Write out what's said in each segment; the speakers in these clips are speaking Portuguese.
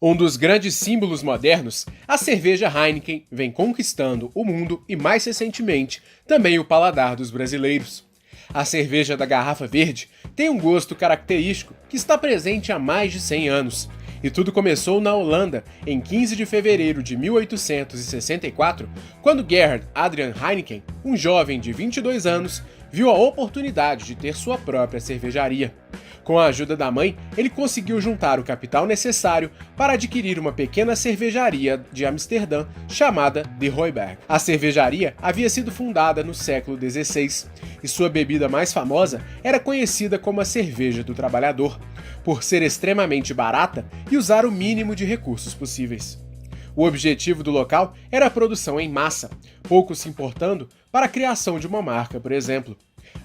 Um dos grandes símbolos modernos, a cerveja Heineken vem conquistando o mundo e, mais recentemente, também o paladar dos brasileiros. A cerveja da garrafa verde tem um gosto característico que está presente há mais de 100 anos. E tudo começou na Holanda, em 15 de fevereiro de 1864, quando Gerhard Adrian Heineken, um jovem de 22 anos, viu a oportunidade de ter sua própria cervejaria. Com a ajuda da mãe, ele conseguiu juntar o capital necessário para adquirir uma pequena cervejaria de Amsterdã chamada De Hooiberg. A cervejaria havia sido fundada no século XVI e sua bebida mais famosa era conhecida como a cerveja do trabalhador, por ser extremamente barata e usar o mínimo de recursos possíveis. O objetivo do local era a produção em massa, pouco se importando para a criação de uma marca, por exemplo.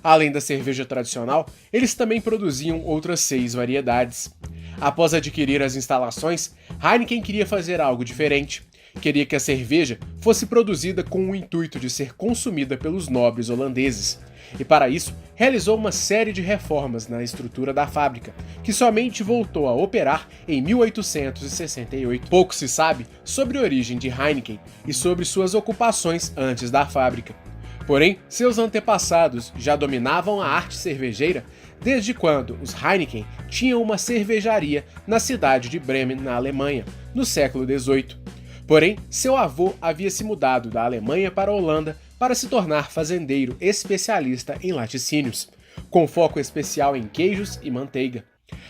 Além da cerveja tradicional, eles também produziam outras 6 variedades. Após adquirir as instalações, Heineken queria fazer algo diferente. Queria que a cerveja fosse produzida com o intuito de ser consumida pelos nobres holandeses. E para isso, realizou uma série de reformas na estrutura da fábrica, que somente voltou a operar em 1868. Pouco se sabe sobre a origem de Heineken e sobre suas ocupações antes da fábrica. Porém, seus antepassados já dominavam a arte cervejeira desde quando os Heineken tinham uma cervejaria na cidade de Bremen, na Alemanha, no século XVIII. Porém, seu avô havia se mudado da Alemanha para a Holanda para se tornar fazendeiro especialista em laticínios, com foco especial em queijos e manteiga.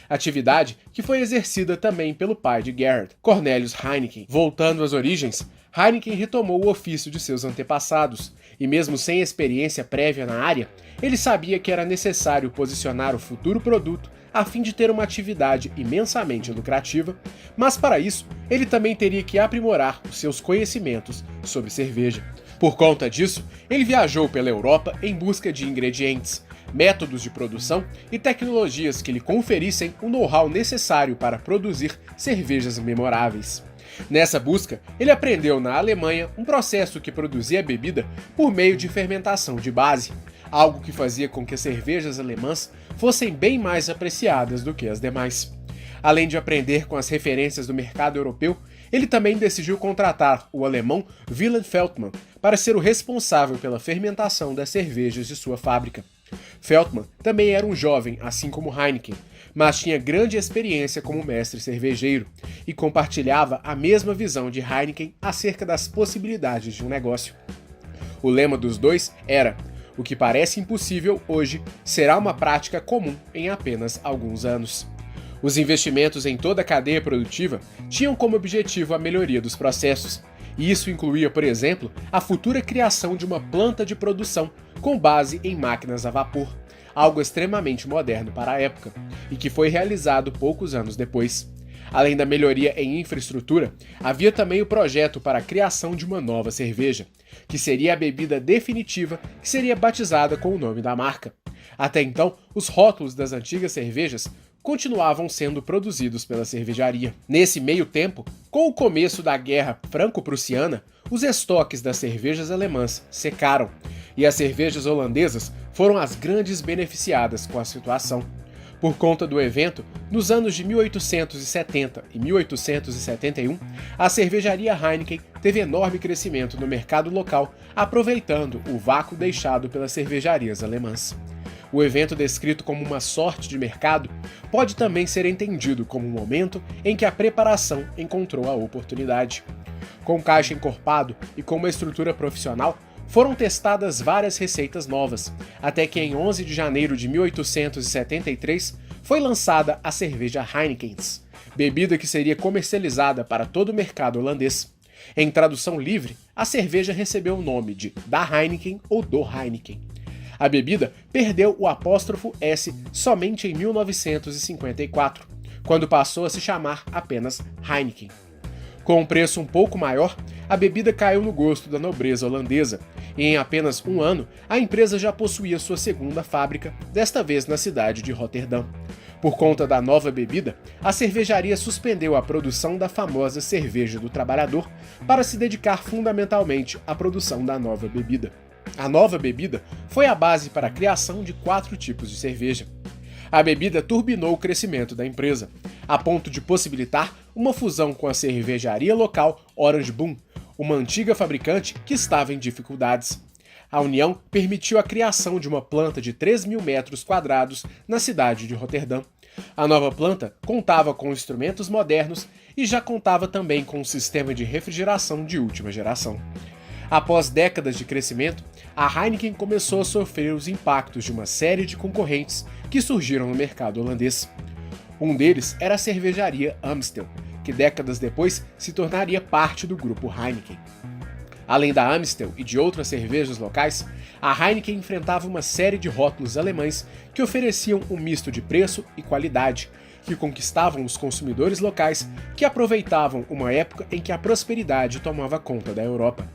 Atividade que foi exercida também pelo pai de Gerhard, Cornelius Heineken. Voltando às origens, Heineken retomou o ofício de seus antepassados, e mesmo sem experiência prévia na área, ele sabia que era necessário posicionar o futuro produto a fim de ter uma atividade imensamente lucrativa, mas para isso ele também teria que aprimorar os seus conhecimentos sobre cerveja. Por conta disso, ele viajou pela Europa em busca de ingredientes, métodos de produção e tecnologias que lhe conferissem o know-how necessário para produzir cervejas memoráveis. Nessa busca, ele aprendeu na Alemanha um processo que produzia a bebida por meio de fermentação de base, algo que fazia com que as cervejas alemãs fossem bem mais apreciadas do que as demais. Além de aprender com as referências do mercado europeu, ele também decidiu contratar o alemão Wilhelm Veltman para ser o responsável pela fermentação das cervejas de sua fábrica. Veltman também era um jovem, assim como Heineken, mas tinha grande experiência como mestre cervejeiro e compartilhava a mesma visão de Heineken acerca das possibilidades de um negócio. O lema dos dois era: "O que parece impossível hoje será uma prática comum em apenas alguns anos." Os investimentos em toda a cadeia produtiva tinham como objetivo a melhoria dos processos, e isso incluía, por exemplo, a futura criação de uma planta de produção com base em máquinas a vapor, algo extremamente moderno para a época, e que foi realizado poucos anos depois. Além da melhoria em infraestrutura, havia também o projeto para a criação de uma nova cerveja, que seria a bebida definitiva que seria batizada com o nome da marca. Até então, os rótulos das antigas cervejas continuavam sendo produzidos pela cervejaria. Nesse meio tempo, com o começo da Guerra Franco-Prussiana, os estoques das cervejas alemãs secaram, e as cervejas holandesas foram as grandes beneficiadas com a situação. Por conta do evento, nos anos de 1870 e 1871, a cervejaria Heineken teve enorme crescimento no mercado local, aproveitando o vácuo deixado pelas cervejarias alemãs. O evento, descrito como uma sorte de mercado, pode também ser entendido como um momento em que a preparação encontrou a oportunidade. Com caixa encorpado e com uma estrutura profissional, foram testadas várias receitas novas, até que em 11 de janeiro de 1873 foi lançada a cerveja Heinekens, bebida que seria comercializada para todo o mercado holandês. Em tradução livre, a cerveja recebeu o nome de da Heineken ou do Heineken. A bebida perdeu o apóstrofo S somente em 1954, quando passou a se chamar apenas Heineken. Com um preço um pouco maior, a bebida caiu no gosto da nobreza holandesa, e em apenas um ano, a empresa já possuía sua segunda fábrica, desta vez na cidade de Roterdã. Por conta da nova bebida, a cervejaria suspendeu a produção da famosa cerveja do trabalhador para se dedicar fundamentalmente à produção da nova bebida. A nova bebida foi a base para a criação de 4 tipos de cerveja. A bebida turbinou o crescimento da empresa, a ponto de possibilitar uma fusão com a cervejaria local Orange Boom, uma antiga fabricante que estava em dificuldades. A união permitiu a criação de uma planta de 3.000 metros quadrados na cidade de Roterdã. A nova planta contava com instrumentos modernos e já contava também com um sistema de refrigeração de última geração. Após décadas de crescimento, a Heineken começou a sofrer os impactos de uma série de concorrentes que surgiram no mercado holandês. Um deles era a cervejaria Amstel, que décadas depois se tornaria parte do grupo Heineken. Além da Amstel e de outras cervejas locais, a Heineken enfrentava uma série de rótulos alemães que ofereciam um misto de preço e qualidade, que conquistavam os consumidores locais que aproveitavam uma época em que a prosperidade tomava conta da Europa.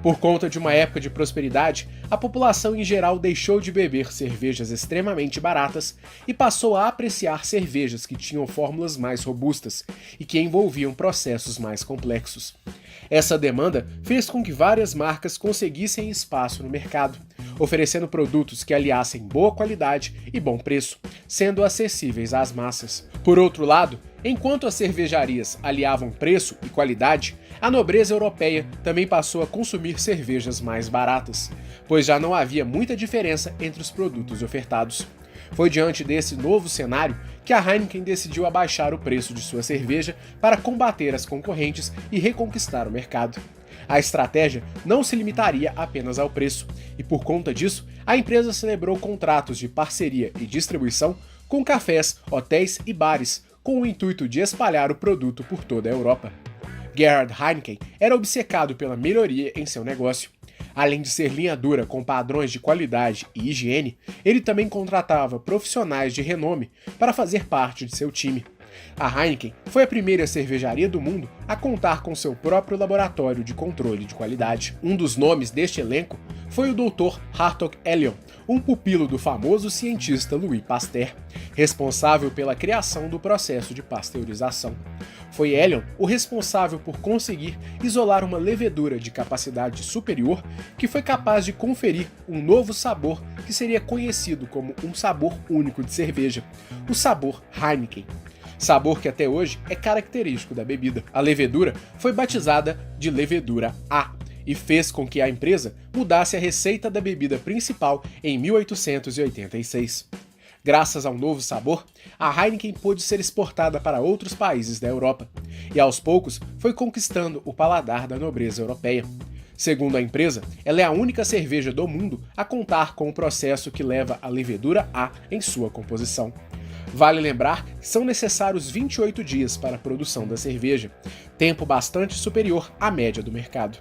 Por conta de uma época de prosperidade, a população em geral deixou de beber cervejas extremamente baratas e passou a apreciar cervejas que tinham fórmulas mais robustas e que envolviam processos mais complexos. Essa demanda fez com que várias marcas conseguissem espaço no mercado, oferecendo produtos que aliassem boa qualidade e bom preço, sendo acessíveis às massas. Por outro lado, enquanto as cervejarias aliavam preço e qualidade, a nobreza europeia também passou a consumir cervejas mais baratas, pois já não havia muita diferença entre os produtos ofertados. Foi diante desse novo cenário que a Heineken decidiu abaixar o preço de sua cerveja para combater as concorrentes e reconquistar o mercado. A estratégia não se limitaria apenas ao preço, e por conta disso, a empresa celebrou contratos de parceria e distribuição com cafés, hotéis e bares, com o intuito de espalhar o produto por toda a Europa. Gerhard Heineken era obcecado pela melhoria em seu negócio. Além de ser linha dura com padrões de qualidade e higiene, ele também contratava profissionais de renome para fazer parte de seu time. A Heineken foi a primeira cervejaria do mundo a contar com seu próprio laboratório de controle de qualidade. Um dos nomes deste elenco foi o Dr. Hartog Elion, um pupilo do famoso cientista Louis Pasteur, responsável pela criação do processo de pasteurização. Foi Elion o responsável por conseguir isolar uma levedura de capacidade superior que foi capaz de conferir um novo sabor que seria conhecido como um sabor único de cerveja, o sabor Heineken. Sabor que até hoje é característico da bebida. A levedura foi batizada de levedura A e fez com que a empresa mudasse a receita da bebida principal em 1886. Graças ao novo sabor, a Heineken pôde ser exportada para outros países da Europa, e aos poucos foi conquistando o paladar da nobreza europeia. Segundo a empresa, ela é a única cerveja do mundo a contar com o processo que leva a levedura A em sua composição. Vale lembrar que são necessários 28 dias para a produção da cerveja, tempo bastante superior à média do mercado.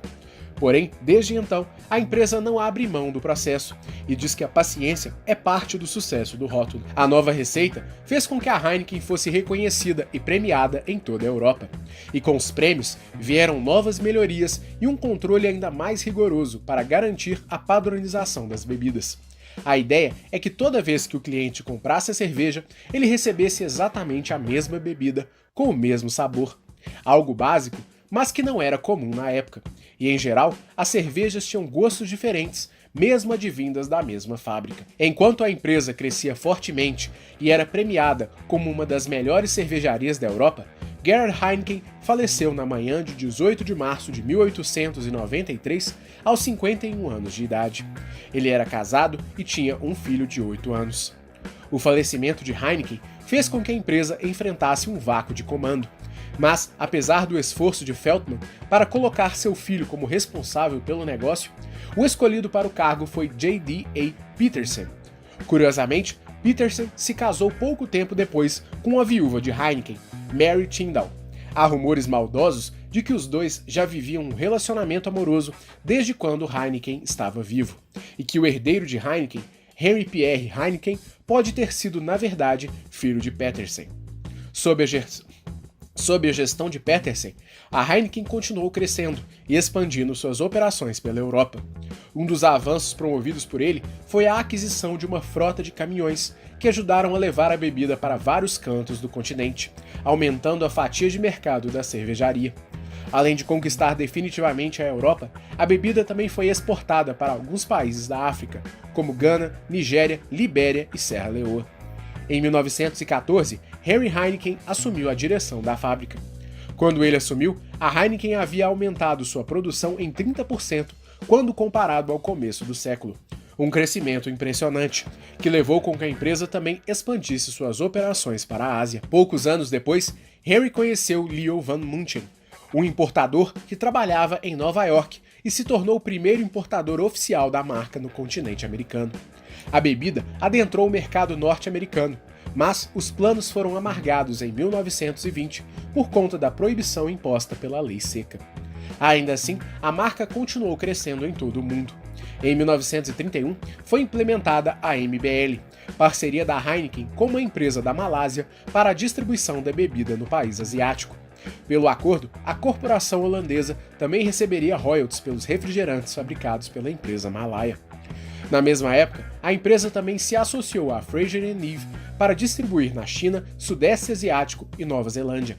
Porém, desde então, a empresa não abre mão do processo e diz que a paciência é parte do sucesso do rótulo. A nova receita fez com que a Heineken fosse reconhecida e premiada em toda a Europa. E com os prêmios vieram novas melhorias e um controle ainda mais rigoroso para garantir a padronização das bebidas. A ideia é que toda vez que o cliente comprasse a cerveja, ele recebesse exatamente a mesma bebida, com o mesmo sabor. Algo básico, mas que não era comum na época. E, em geral, as cervejas tinham gostos diferentes, mesmo advindas da mesma fábrica. Enquanto a empresa crescia fortemente e era premiada como uma das melhores cervejarias da Europa, Gerhard Heineken faleceu na manhã de 18 de março de 1893, aos 51 anos de idade. Ele era casado e tinha um filho de 8 anos. O falecimento de Heineken fez com que a empresa enfrentasse um vácuo de comando. Mas, apesar do esforço de Feldman para colocar seu filho como responsável pelo negócio, o escolhido para o cargo foi J.D.A. Petersen. Curiosamente, Petersen se casou pouco tempo depois com a viúva de Heineken, Mary Tyndall. Há rumores maldosos de que os dois já viviam um relacionamento amoroso desde quando Heineken estava vivo, e que o herdeiro de Heineken, Henry Pierre Heineken, pode ter sido, na verdade, filho de Petersen. Sob a gestão de Petersen, a Heineken continuou crescendo e expandindo suas operações pela Europa. Um dos avanços promovidos por ele foi a aquisição de uma frota de caminhões que ajudaram a levar a bebida para vários cantos do continente, aumentando a fatia de mercado da cervejaria. Além de conquistar definitivamente a Europa, a bebida também foi exportada para alguns países da África, como Gana, Nigéria, Libéria e Serra Leoa. Em 1914, Henry Heineken assumiu a direção da fábrica. Quando ele assumiu, a Heineken havia aumentado sua produção em 30% quando comparado ao começo do século. Um crescimento impressionante, que levou com que a empresa também expandisse suas operações para a Ásia. Poucos anos depois, Henry conheceu Leo Van Munchen, um importador que trabalhava em Nova York e se tornou o primeiro importador oficial da marca no continente americano. A bebida adentrou o mercado norte-americano, mas os planos foram amargados em 1920 por conta da proibição imposta pela Lei Seca. Ainda assim, a marca continuou crescendo em todo o mundo. Em 1931, foi implementada a MBL, parceria da Heineken com uma empresa da Malásia para a distribuição da bebida no país asiático. Pelo acordo, a corporação holandesa também receberia royalties pelos refrigerantes fabricados pela empresa malaia. Na mesma época, a empresa também se associou à Fraser & Neave para distribuir na China, Sudeste Asiático e Nova Zelândia.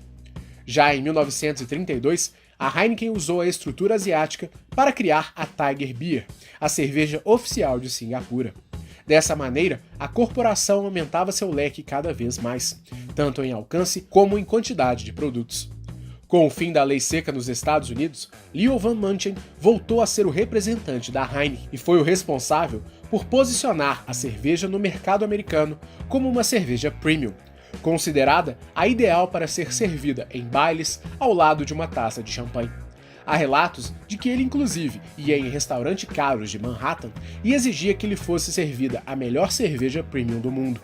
Já em 1932, a Heineken usou a estrutura asiática para criar a Tiger Beer, a cerveja oficial de Singapura. Dessa maneira, a corporação aumentava seu leque cada vez mais, tanto em alcance como em quantidade de produtos. Com o fim da lei seca nos Estados Unidos, Leo Van Munchen voltou a ser o representante da Heineken e foi o responsável por posicionar a cerveja no mercado americano como uma cerveja premium, considerada a ideal para ser servida em bailes ao lado de uma taça de champanhe. Há relatos de que ele inclusive ia em restaurantes caros de Manhattan e exigia que lhe fosse servida a melhor cerveja premium do mundo.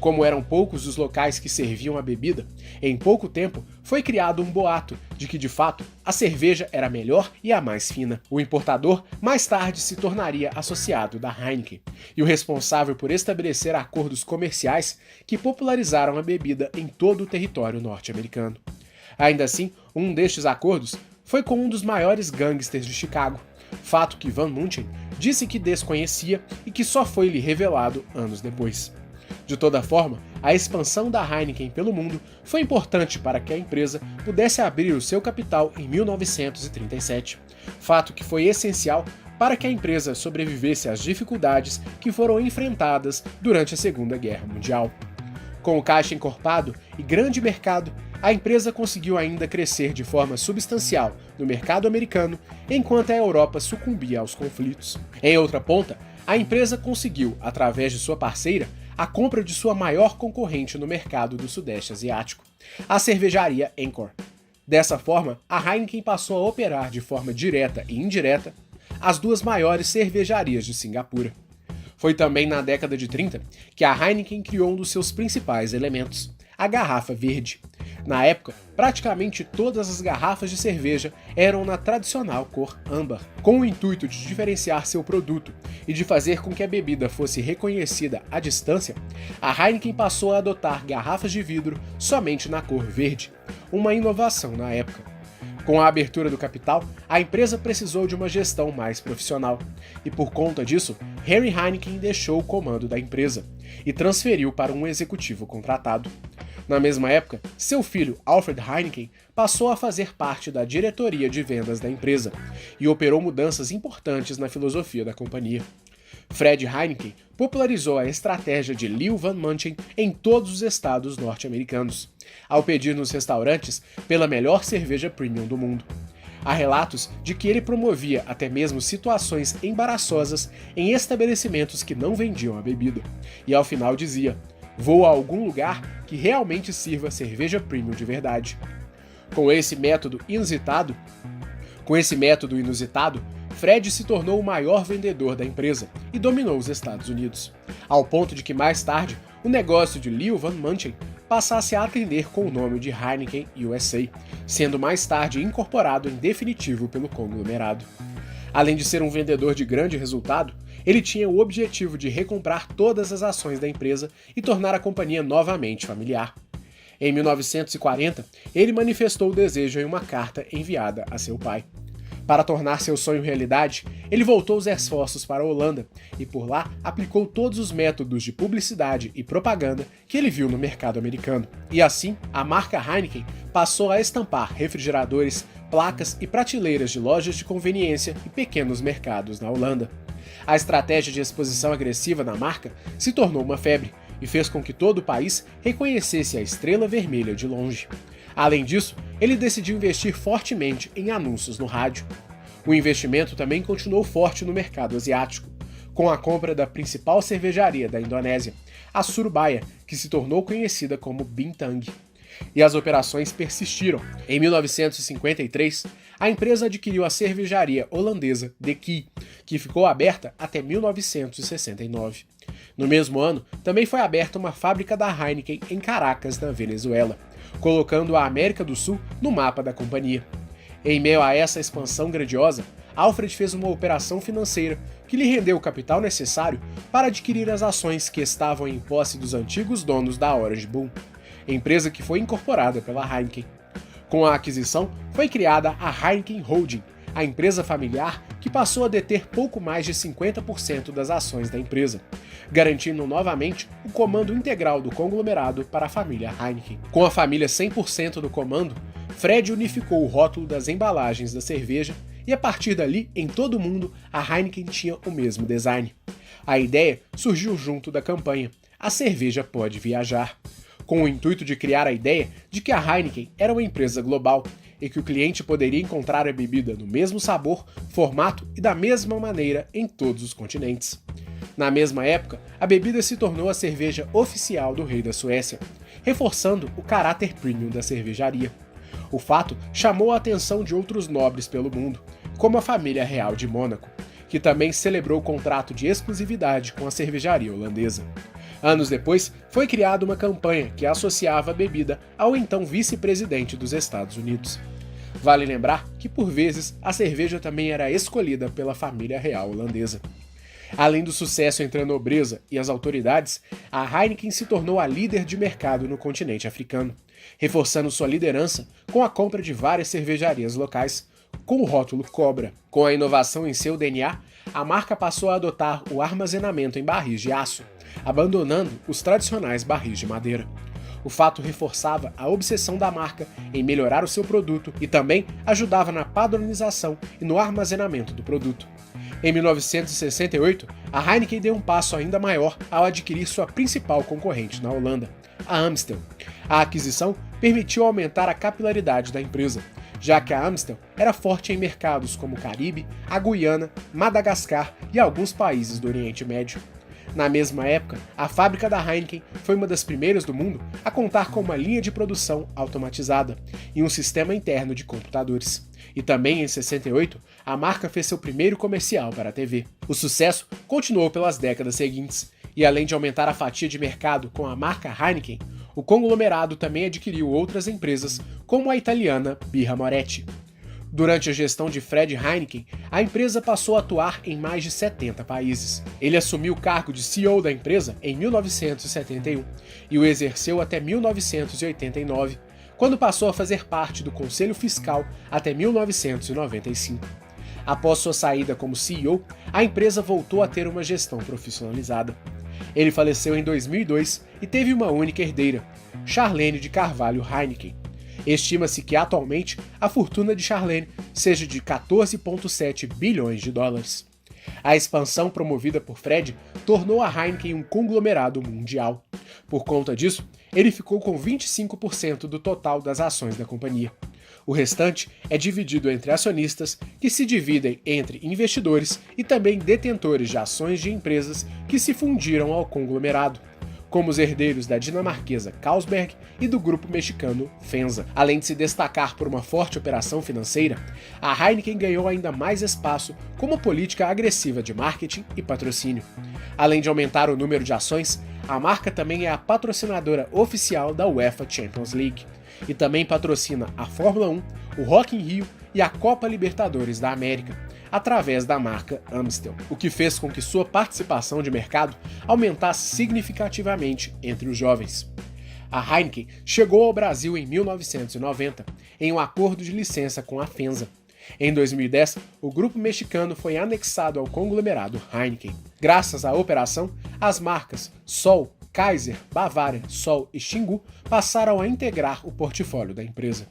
Como eram poucos os locais que serviam a bebida, em pouco tempo foi criado um boato de que, de fato, a cerveja era a melhor e a mais fina. O importador mais tarde se tornaria associado da Heineken e o responsável por estabelecer acordos comerciais que popularizaram a bebida em todo o território norte-americano. Ainda assim, um destes acordos foi com um dos maiores gangsters de Chicago, fato que Van Munchen disse que desconhecia e que só foi lhe revelado anos depois. De toda forma, a expansão da Heineken pelo mundo foi importante para que a empresa pudesse abrir o seu capital em 1937, fato que foi essencial para que a empresa sobrevivesse às dificuldades que foram enfrentadas durante a Segunda Guerra Mundial. Com o caixa encorpado e grande mercado, a empresa conseguiu ainda crescer de forma substancial no mercado americano, enquanto a Europa sucumbia aos conflitos. Em outra ponta, a empresa conseguiu, através de sua parceira, a compra de sua maior concorrente no mercado do Sudeste Asiático, a cervejaria Anchor. Dessa forma, a Heineken passou a operar de forma direta e indireta as duas maiores cervejarias de Singapura. Foi também na década de 30 que a Heineken criou um dos seus principais elementos, a garrafa verde. Na época, praticamente todas as garrafas de cerveja eram na tradicional cor âmbar, com o intuito de diferenciar seu produto e de fazer com que a bebida fosse reconhecida à distância. A Heineken passou a adotar garrafas de vidro somente na cor verde, uma inovação na época. Com a abertura do capital, a empresa precisou de uma gestão mais profissional, e por conta disso, Henry Heineken deixou o comando da empresa e transferiu para um executivo contratado. Na mesma época, seu filho Alfred Heineken passou a fazer parte da diretoria de vendas da empresa e operou mudanças importantes na filosofia da companhia. Fred Heineken popularizou a estratégia de Leo Van Munchen em todos os estados norte-americanos, ao pedir nos restaurantes pela melhor cerveja premium do mundo. Há relatos de que ele promovia até mesmo situações embaraçosas em estabelecimentos que não vendiam a bebida, e ao final dizia: "Vou a algum lugar que realmente sirva cerveja premium de verdade." Com esse método inusitado, Fred se tornou o maior vendedor da empresa e dominou os Estados Unidos, ao ponto de que mais tarde o negócio de Leo Van Munchen passasse a atender com o nome de Heineken USA, sendo mais tarde incorporado em definitivo pelo conglomerado. Além de ser um vendedor de grande resultado, ele tinha o objetivo de recomprar todas as ações da empresa e tornar a companhia novamente familiar. Em 1940, ele manifestou o desejo em uma carta enviada a seu pai. Para tornar seu sonho realidade, ele voltou os esforços para a Holanda e por lá aplicou todos os métodos de publicidade e propaganda que ele viu no mercado americano. E assim, a marca Heineken passou a estampar refrigeradores, placas e prateleiras de lojas de conveniência e pequenos mercados na Holanda. A estratégia de exposição agressiva da marca se tornou uma febre e fez com que todo o país reconhecesse a estrela vermelha de longe. Além disso, ele decidiu investir fortemente em anúncios no rádio. O investimento também continuou forte no mercado asiático, com a compra da principal cervejaria da Indonésia, a Surabaya, que se tornou conhecida como Bintang. E as operações persistiram. Em 1953, a empresa adquiriu a cervejaria holandesa De Key, que ficou aberta até 1969. No mesmo ano, também foi aberta uma fábrica da Heineken em Caracas, na Venezuela, colocando a América do Sul no mapa da companhia. Em meio a essa expansão grandiosa, Alfred fez uma operação financeira que lhe rendeu o capital necessário para adquirir as ações que estavam em posse dos antigos donos da Orange Boom, empresa que foi incorporada pela Heineken. Com a aquisição, foi criada a Heineken Holding, a empresa familiar que passou a deter pouco mais de 50% das ações da empresa, garantindo novamente o comando integral do conglomerado para a família Heineken. Com a família 100% do comando, Fred unificou o rótulo das embalagens da cerveja e a partir dali, em todo o mundo, a Heineken tinha o mesmo design. A ideia surgiu junto da campanha "A cerveja pode viajar", com o intuito de criar a ideia de que a Heineken era uma empresa global e que o cliente poderia encontrar a bebida no mesmo sabor, formato e da mesma maneira em todos os continentes. Na mesma época, a bebida se tornou a cerveja oficial do rei da Suécia, reforçando o caráter premium da cervejaria. O fato chamou a atenção de outros nobres pelo mundo, como a família real de Mônaco, que também celebrou o contrato de exclusividade com a cervejaria holandesa. Anos depois, foi criada uma campanha que associava a bebida ao então vice-presidente dos Estados Unidos. Vale lembrar que, por vezes, a cerveja também era escolhida pela família real holandesa. Além do sucesso entre a nobreza e as autoridades, a Heineken se tornou a líder de mercado no continente africano, reforçando sua liderança com a compra de várias cervejarias locais, com o rótulo Cobra. Com a inovação em seu DNA, a marca passou a adotar o armazenamento em barris de aço, abandonando os tradicionais barris de madeira. O fato reforçava a obsessão da marca em melhorar o seu produto e também ajudava na padronização e no armazenamento do produto. Em 1968, a Heineken deu um passo ainda maior ao adquirir sua principal concorrente na Holanda, a Amstel. A aquisição permitiu aumentar a capilaridade da empresa, já que a Amstel era forte em mercados como o Caribe, a Guiana, Madagascar e alguns países do Oriente Médio. Na mesma época, a fábrica da Heineken foi uma das primeiras do mundo a contar com uma linha de produção automatizada e um sistema interno de computadores. E também em 68, a marca fez seu primeiro comercial para a TV. O sucesso continuou pelas décadas seguintes, e além de aumentar a fatia de mercado com a marca Heineken, o conglomerado também adquiriu outras empresas, como a italiana Birra Moretti. Durante a gestão de Fred Heineken, a empresa passou a atuar em mais de 70 países. Ele assumiu o cargo de CEO da empresa em 1971 e o exerceu até 1989, quando passou a fazer parte do Conselho Fiscal até 1995. Após sua saída como CEO, a empresa voltou a ter uma gestão profissionalizada. Ele faleceu em 2002 e teve uma única herdeira, Charlene de Carvalho Heineken. Estima-se que atualmente a fortuna de Charlene seja de 14,7 bilhões de dólares. A expansão promovida por Fred tornou a Heineken um conglomerado mundial. Por conta disso, ele ficou com 25% do total das ações da companhia. O restante é dividido entre acionistas, que se dividem entre investidores e também detentores de ações de empresas que se fundiram ao conglomerado, como os herdeiros da dinamarquesa Carlsberg e do grupo mexicano FEMSA. Além de se destacar por uma forte operação financeira, a Heineken ganhou ainda mais espaço com uma política agressiva de marketing e patrocínio. Além de aumentar o número de ações, a marca também é a patrocinadora oficial da UEFA Champions League e também patrocina a Fórmula 1, o Rock in Rio e a Copa Libertadores da América, através da marca Amstel, o que fez com que sua participação de mercado aumentasse significativamente entre os jovens. A Heineken chegou ao Brasil em 1990, em um acordo de licença com a FEMSA. Em 2010, o grupo mexicano foi anexado ao conglomerado Heineken. Graças à operação, as marcas Sol, Kaiser, Bavária, Sol e Xingu passaram a integrar o portfólio da empresa.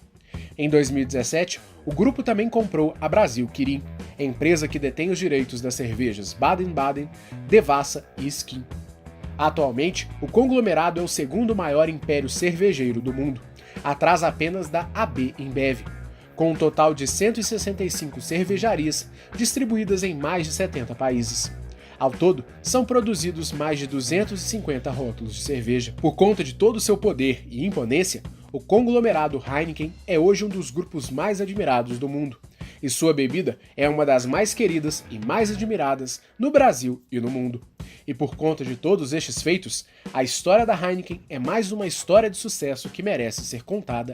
Em 2017, o grupo também comprou a Brasil Kirin, empresa que detém os direitos das cervejas Baden-Baden, Devassa e Skin. Atualmente, o conglomerado é o segundo maior império cervejeiro do mundo, atrás apenas da AB InBev, com um total de 165 cervejarias distribuídas em mais de 70 países. Ao todo, são produzidos mais de 250 rótulos de cerveja. Por conta de todo o seu poder e imponência, o conglomerado Heineken é hoje um dos grupos mais admirados do mundo, e sua bebida é uma das mais queridas e mais admiradas no Brasil e no mundo. E por conta de todos estes feitos, a história da Heineken é mais uma história de sucesso que merece ser contada